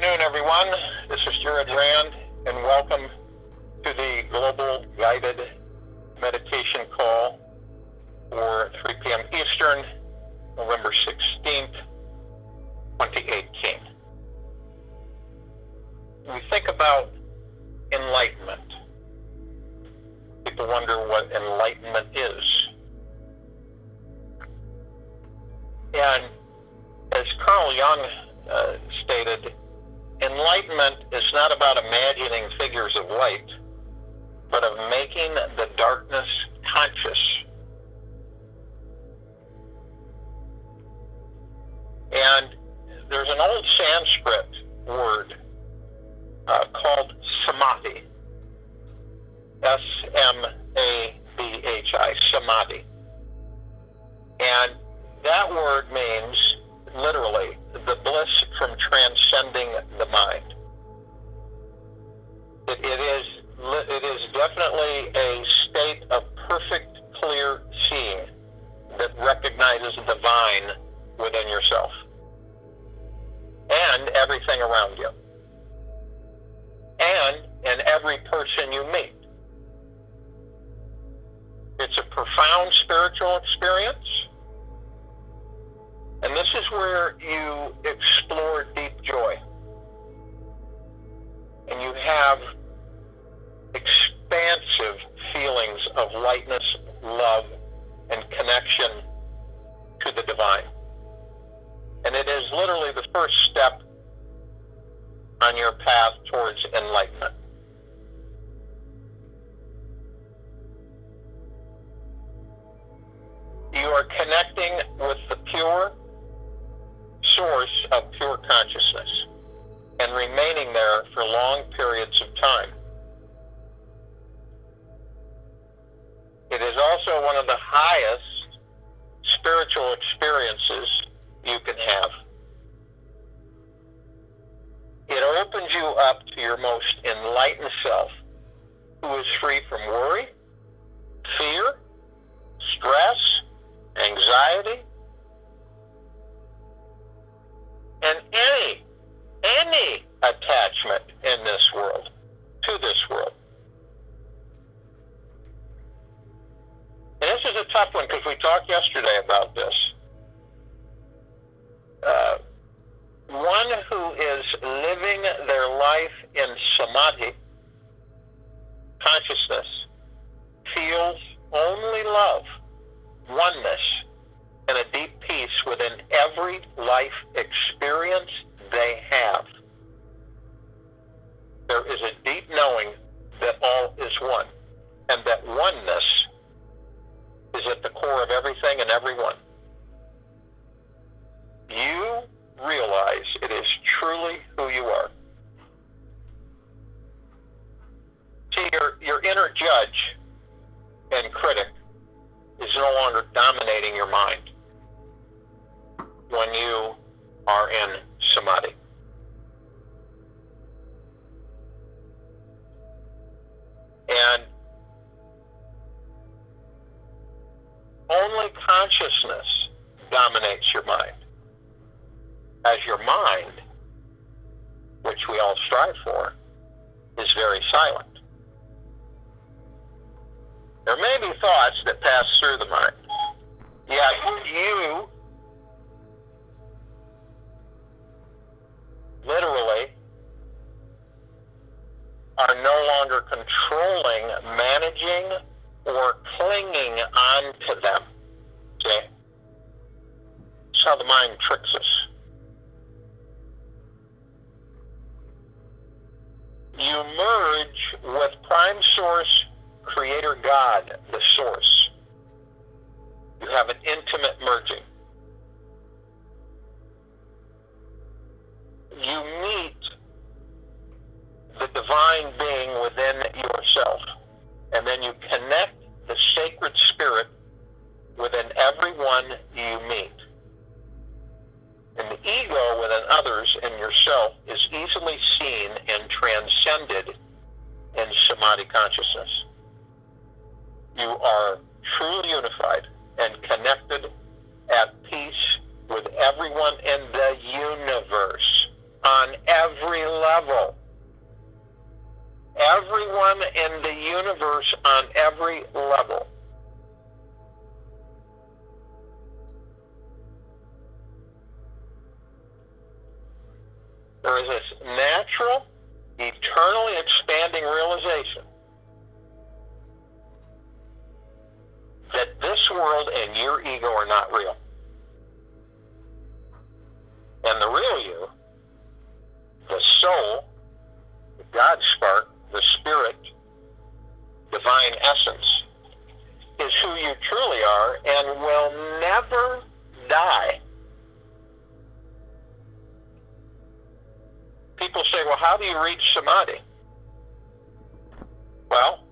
afternoon, everyone. This is Jared Rand, and welcome to the Global Guided Meditation Call for 3 p.m. Eastern, November 16th, 2018. When we think about enlightenment, people wonder what enlightenment is. And as Carl Jung stated, enlightenment is not about imagining figures of light, but of making the darkness conscious. And there's an old Sanskrit word called samadhi, S-M-A-D-H-I, samadhi. And that word means, literally, the bliss from transcending the mind. It is definitely a state of perfect, clear seeing that recognizes the divine within yourself and everything around you and in every person you meet. It's a profound spiritual experience. And this is where you explore deep joy. And you have expansive feelings of lightness, love, and connection to the divine. And it is literally the first step on your path towards enlightenment. You are connecting with the pure source of pure consciousness and remaining there for long periods of time. It is also one of the highest spiritual experiences you can have. It opens you up to your most enlightened self, who is free from worry, fear, stress, anxiety, and any attachment in this world, to this world. And this is a tough one because we talked yesterday about this. One who is living their life in samadhi, consciousness, feels only love, oneness, and a deep peace within every life experience they have. There is a deep knowing that all is one, and that oneness is at the core of everything and everyone. You realize it is truly who you are. See, your inner judge and critic is no longer dominating your mind when you are in samadhi. And only consciousness dominates your mind, as your mind, which we all strive for, is very silent. There may be thoughts that pass through the mind, yet you literally are no longer controlling, managing, or clinging on to them. See? That's how the mind tricks us. You merge with Prime Source, Creator God, the Source. You have an intimate merging. You meet the divine being within yourself, and then you connect the sacred spirit within everyone you meet. And the ego within others and yourself is easily seen and transcended in samadhi consciousness. You are truly unified and connected at peace with everyone in the universe on every level. Everyone in the universe on every level. There is this natural, eternally expanding realization that this world and your ego are not real. And the real you, the soul, the God spark, the spirit, divine essence, is who you truly are and will never die. People say, well, how do you reach samadhi? Well,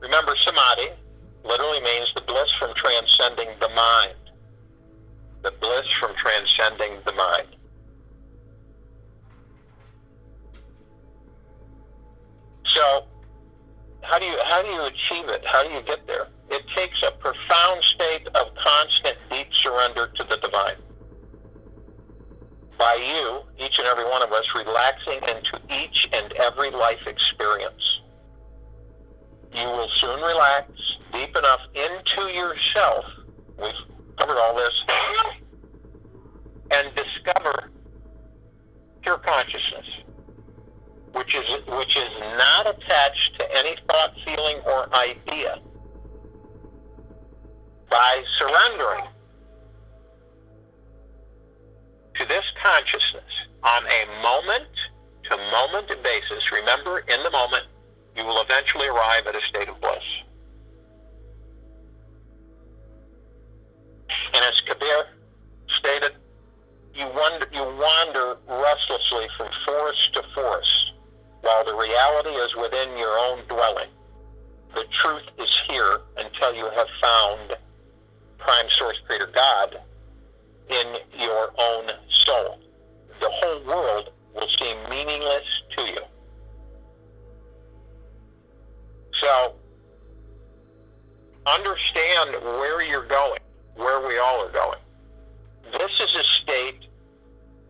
remember, samadhi literally means the bliss from transcending the mind. The bliss from transcending the mind. So, how do you achieve it? How do you get there? It takes a profound state of constant deep surrender to the divine. By you, each and every one of us, relaxing into each and every life experience. You will soon relax deep enough into yourself, we've covered all this, and discover pure consciousness, which is not attached to any thought, feeling, or idea. By surrendering to this consciousness on a moment-to-moment basis, remember, in the moment, you will eventually arrive at a state of bliss. And as Kabir stated, you wander restlessly from forest to forest, while the reality is within your own dwelling. The truth is here until you have found Prime Source Creator God in your own soul. The whole world will seem meaningless to you. So, understand where you're going, where we all are going. This is a state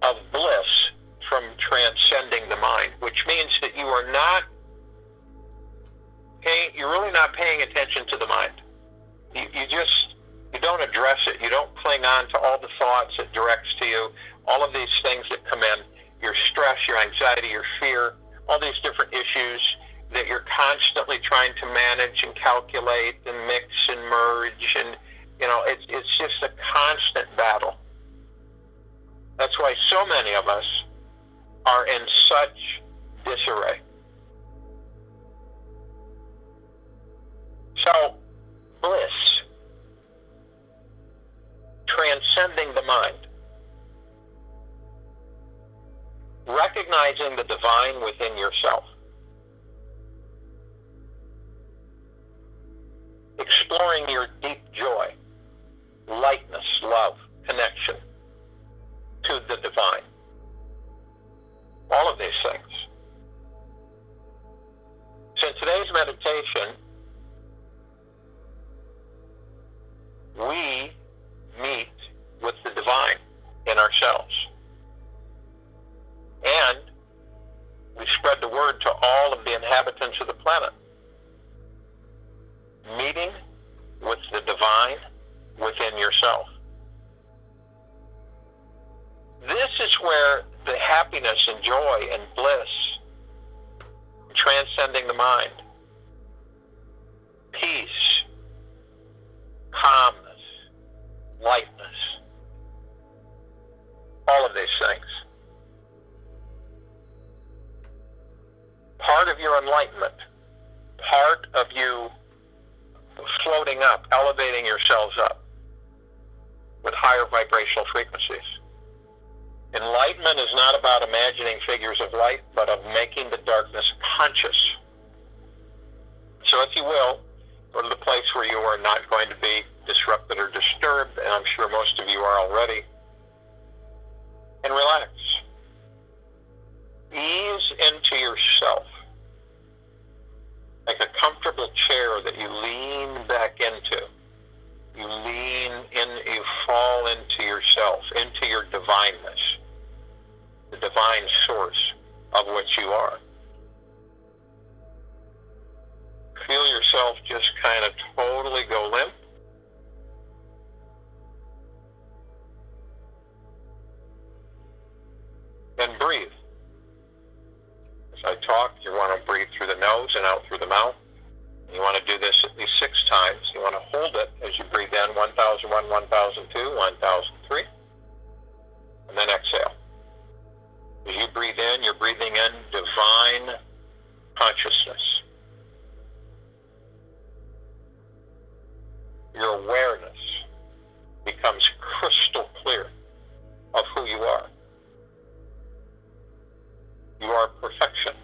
of bliss from transcending the mind, which means that you're really not paying attention to the mind. You don't address it. You don't cling on to all the thoughts it directs to you, all of these things that come in, your stress, your anxiety, your fear, all these different issues that you're constantly trying to manage and calculate and mix and merge, and it's just a constant battle. That's why so many of us are in such disarray. So, bliss, transcending the mind, recognizing the divine within yourself, exploring your deep joy, lightness, love, connection to the divine. All of these things. So in today's meditation, we meet with the divine in ourselves. And we spread the word to all of the inhabitants of the planet. Meeting with the divine within yourself. This is where the happiness and joy and bliss, transcending the mind, peace, calmness, lightness, all of these things. Part of your enlightenment, part of you floating up, elevating yourselves up with higher vibrational frequencies. Enlightenment is not about imagining figures of light, but of making the darkness conscious. So if you will, go to the place where you are not going to be disrupted or disturbed, and I'm sure most of you are already, and relax. Ease into yourself, like a comfortable chair that you lean back into. You lean in, you fall into yourself, into your divineness, the divine source of what you are. Feel yourself just kind of totally go limp. And breathe. As I talk, you want to breathe through the nose and out through the mouth. You want to do this at least 6 times. You want to hold it as you breathe in 1001, 1002, 1003. And then exhale. As you breathe in, you're breathing in divine consciousness. Your awareness becomes crystal clear of who you are. You are perfection,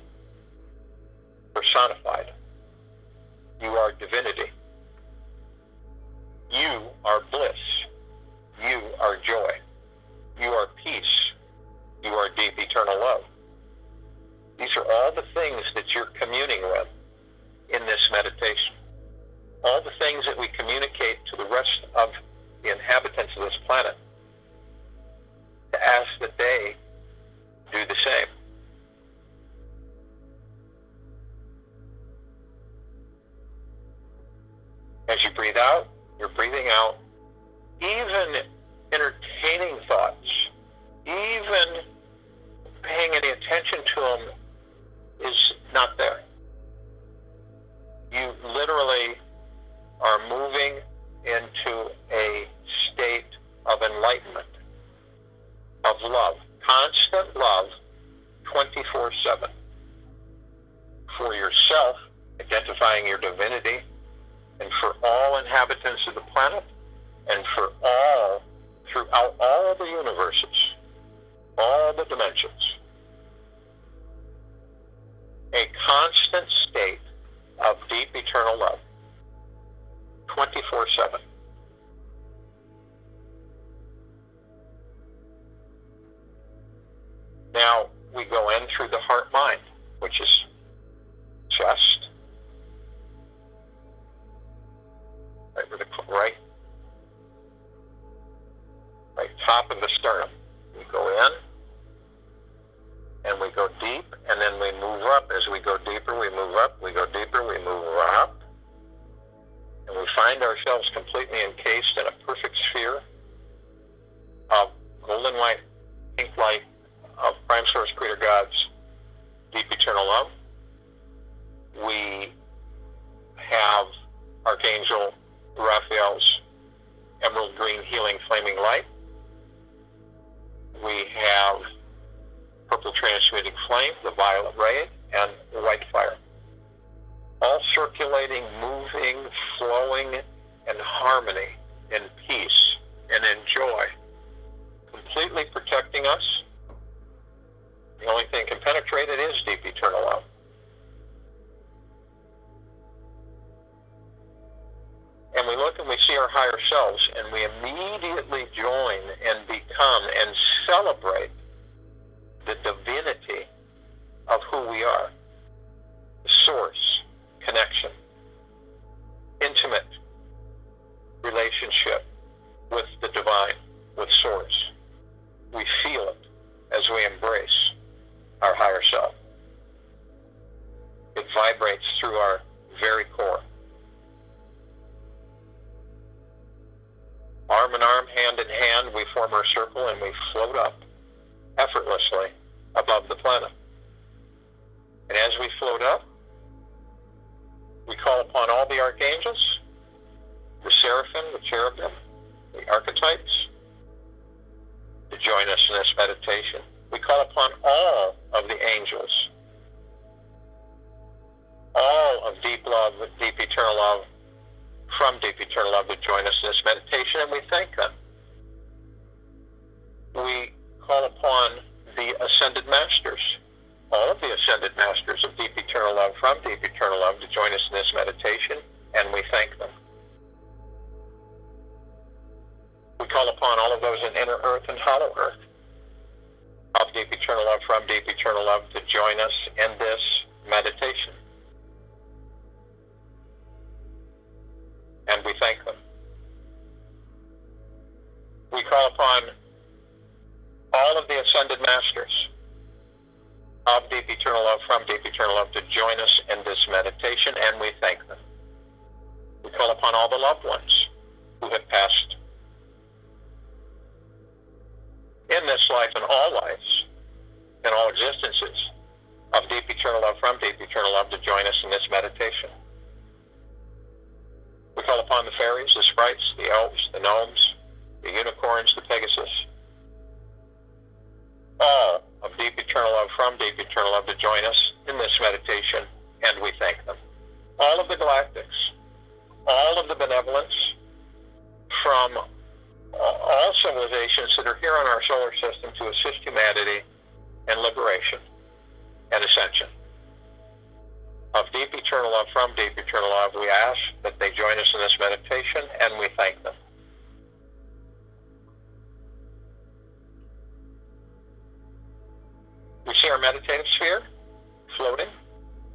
personified. You are divinity. You are bliss. You are joy. You are peace. You are deep eternal love. These are all the things that you're communing with in this meditation. All the things that we communicate to the rest of the inhabitants of this planet, to ask that they do the same. As you breathe out, you're breathing out even entertaining thoughts, even paying any attention to them is not there. You literally are moving into a state of enlightenment, of love, constant love, 24/7. For yourself, identifying your divinity, and for all inhabitants of the planet, and for all, throughout all the universes, all the dimensions. A constant state of deep eternal love, 24/7. Now, we go in through the heart-mind, which is chest, right where the right top of the sternum. We go in, and we go deep, and then we move up. As we go deeper, we move up. We go deeper, we move up. And we find ourselves completely encased in a perfect sphere of golden white, pink light of Prime Source Creator God's deep eternal love. We have Archangel Raphael's emerald green healing flaming light. We have purple transmuting flame, the violet ray, and the white fire. All circulating, moving, flowing in harmony, in peace, and in joy, completely protecting us. The only thing can penetrate it is deep eternal love. And we look and we see our higher selves, and we immediately join and become and celebrate the divinity of who we are. The source, connection, intimate relationship with the divine, with source. We feel it as we embrace our higher self. It vibrates through our very core. Arm in arm, hand in hand, we form our circle and we float up effortlessly above the planet. And as we float up, we call upon all the archangels, the seraphim, the cherubim, the archetypes, to join us in this meditation. We call upon all of the angels, all of deep love, deep eternal love, from deep eternal love, to join us in this meditation, and we thank them. We call upon the ascended masters, all of the ascended masters of deep eternal love, from deep eternal love, to join us in this meditation, and we thank them. We call upon all of those in inner earth and hollow earth of deep eternal love, from deep eternal love, to join us in this meditation. And we thank them. We call upon all of the ascended masters of deep eternal love, from deep eternal love, to join us in this meditation, and we thank them. We call upon all the loved ones who have passed in this life and all lives, in all existences, of deep eternal love, from deep eternal love, to join us in this meditation. We call upon the fairies, the sprites, the elves, the gnomes, the unicorns, the Pegasus, all of deep eternal love, from deep eternal love, to join us in this meditation, and we thank them. All of the galactics, all of the benevolence from all civilizations that are here on our solar system to assist humanity in liberation and ascension. Of deep eternal love, from deep eternal love, we ask that they join us in this meditation, and we thank them. We see our meditative sphere floating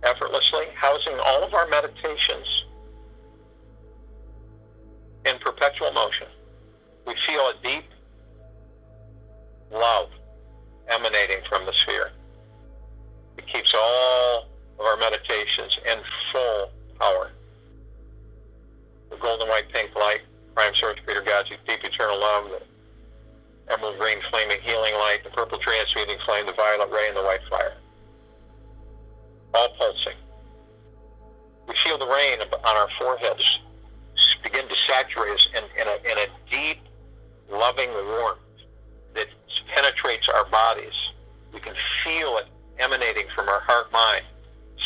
effortlessly, housing all of our meditations in perpetual motion. We feel a deep love emanating from the sphere. It keeps all of our meditations in full power. The golden white pink light, prime source, creator God, deep eternal love, the emerald green flaming healing light, the purple transmuting flame, the violet ray, and the white fire. All pulsing. We feel the rain on our foreheads begin to saturate us in a deep, loving warmth that penetrates our bodies. We can feel it emanating from our heart mind,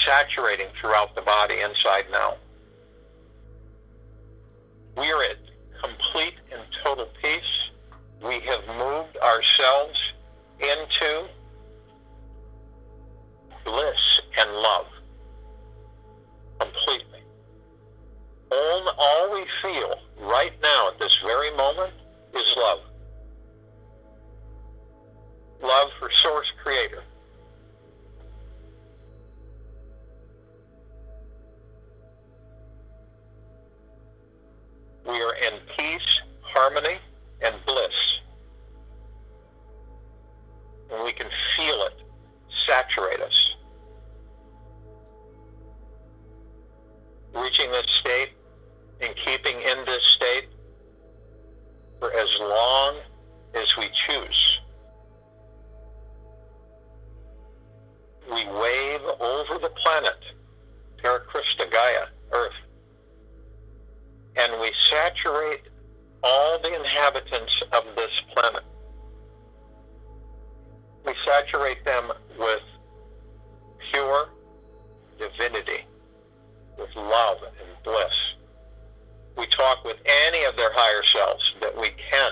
saturating throughout the body, inside and out. We are at complete and total peace. We have moved ourselves into bliss and love completely. All we feel right now at this very moment is love. Love for Source Creator. We are in peace, harmony, and bliss. And we can feel it saturate us. Reaching this state and keeping in this state for as long as we choose. We wave over the planet, Terra Christa Gaia, Earth, and we saturate all the inhabitants of this planet. We saturate them with pure divinity, with love and bliss. We talk with any of their higher selves that we can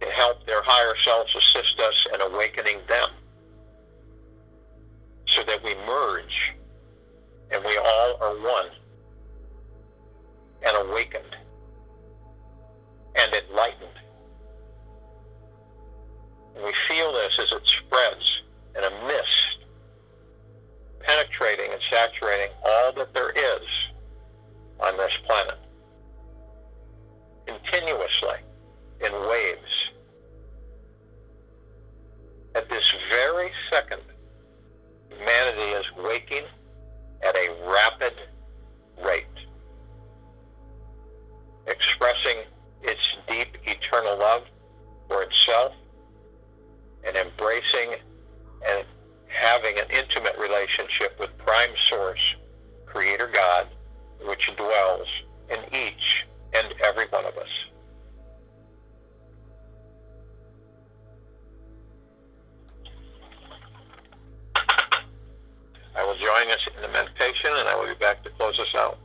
to help their higher selves assist us in awakening them, so that we merge and we all are one and awakened and enlightened. And we feel this as it spreads in a mist, penetrating and saturating all that there is on this planet, continuously, in waves. At this very second, humanity is waking at a rapid rate, expressing its deep eternal love for itself and embracing and having an intimate relationship with Prime Source, Creator God, which dwells in each and every one of us. I will join us in the meditation, and I will be back to close us out.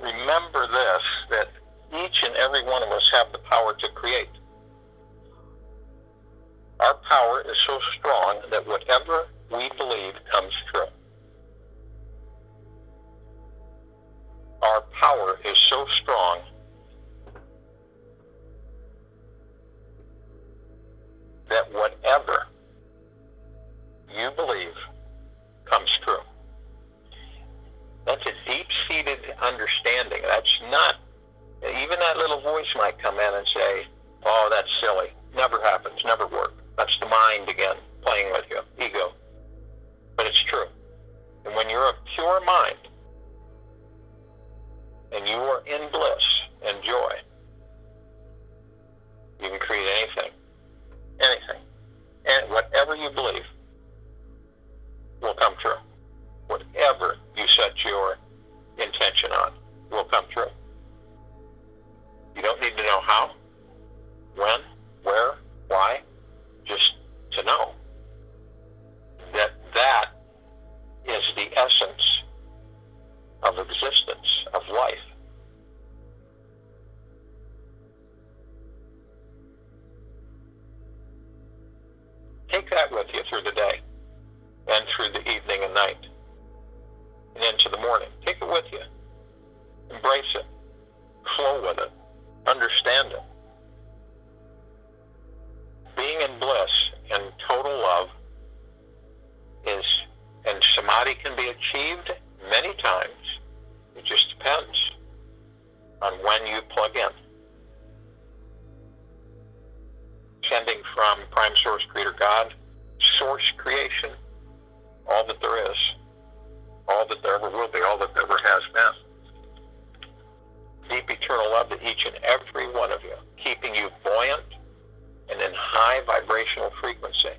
remember this, that each and every one of us have the power to create. Our power is so strong that whatever we believe comes true. Our power is so strong that whatever you believe comes true. That's a deep-seated understanding. That's not, even that little voice might come in and say, oh, that's silly. Never happens, never work. That's the mind again, playing with you, ego. But it's true. And when you're a pure mind, and you are in bliss and joy, you can create anything. Anything. And whatever you believe will come true. Whatever you set your intention on will come true. You don't need to know how, when, where, why, just to know that that is the essence of existence, of life. Take that with you through the day and through the evening and night and into the morning. Take it with you. Embrace it. Flow with it. Understand it. Being in bliss and total love is, and samadhi can be achieved many times. It just depends on when you plug in. Descending from Prime Source Creator God, Source Creation, all that there is, all that there ever will be, all that there ever has been. Deep eternal love to each and every one of you, keeping you buoyant and in high vibrational frequency.